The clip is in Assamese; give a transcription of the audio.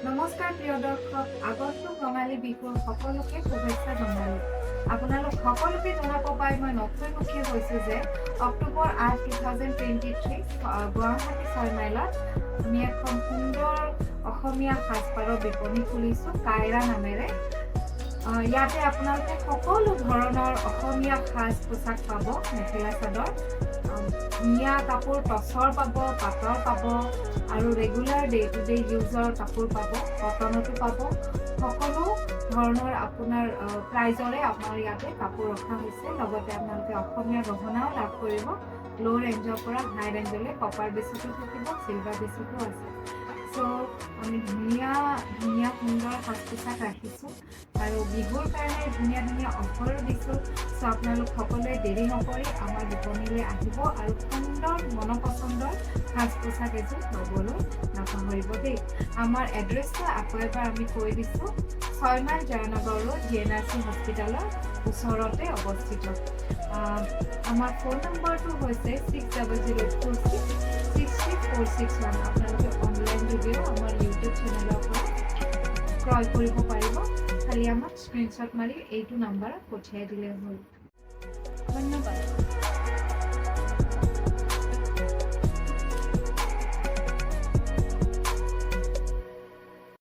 নমস্কাৰ প্ৰিয় দৰ্শক, আগন্তুক ৰঙালী বিহুৰ সকলোকে শুভেচ্ছা জনালোঁ। আপোনালোক সকলোকে জনাব পাই মই নথৈ সুখী হৈছোঁ যে অক্টোবৰ 8, 2023 গুৱাহাটী 6 মাইলত আমি এখন সুন্দৰ অসমীয়া সাজপাৰৰ বিপণী খুলিছোঁ কাইৰা নামেৰে। ইয়াতে আপোনালোকে সকলো ধৰণৰ অসমীয়া সাজ পোছাক পাব, মেখেলা চাদৰ, ধুনীয়া কাপোৰ টচৰ পাব, পাটৰ পাব আৰু ৰেগুলাৰ ডে টু ডে ইউজৰ কাপোৰ পাব, কটনতো পাব। সকলো ধৰণৰ আপোনাৰ প্ৰাইজৰে আমাৰ ইয়াতে কাপোৰ ৰখা হৈছে। লগতে আপোনালোকে অসমীয়া গহনাও লাভ কৰিব। ল' ৰেঞ্জৰ পৰা হাই ৰেঞ্জলৈ কপাৰ বেচতো থাকিব, চিলভাৰ বেচতো আছে। চ' আমি ধুনীয়া সুন্দৰ সাজ পোছাক ৰাখিছোঁ আৰু বিহুৰ কাৰণে ধুনীয়া অফাৰো দিছোঁ। চ' আপোনালোক সকলোৱে দেৰি নকৰি আমাৰ বিপণীলৈ আহিব আৰু সুন্দৰ মনপচন্দৰ সাজ পোছাক এযোৰ ল'বলৈ নাপাহৰিব দেই। আমাৰ এড্ৰেছটো আকৌ এবাৰ আমি কৈ দিছোঁ, 6 মাইল জয়নগৰ ৰোড GNRC হস্পিটেলৰ ওচৰতে অৱস্থিত। আমাৰ ফোন নম্বৰটো হৈছে 6004663461। আপোনালোকে অনলাইন যোগেও আমাৰ ইউটিউব চেনেলৰ পৰা ক্ৰয় কৰিব পাৰিব। খালি আমাক স্ক্ৰীনশ্বট মাৰি এইটো নাম্বাৰত পঠিয়াই দিলেই হ'ল। ধন্যবাদ।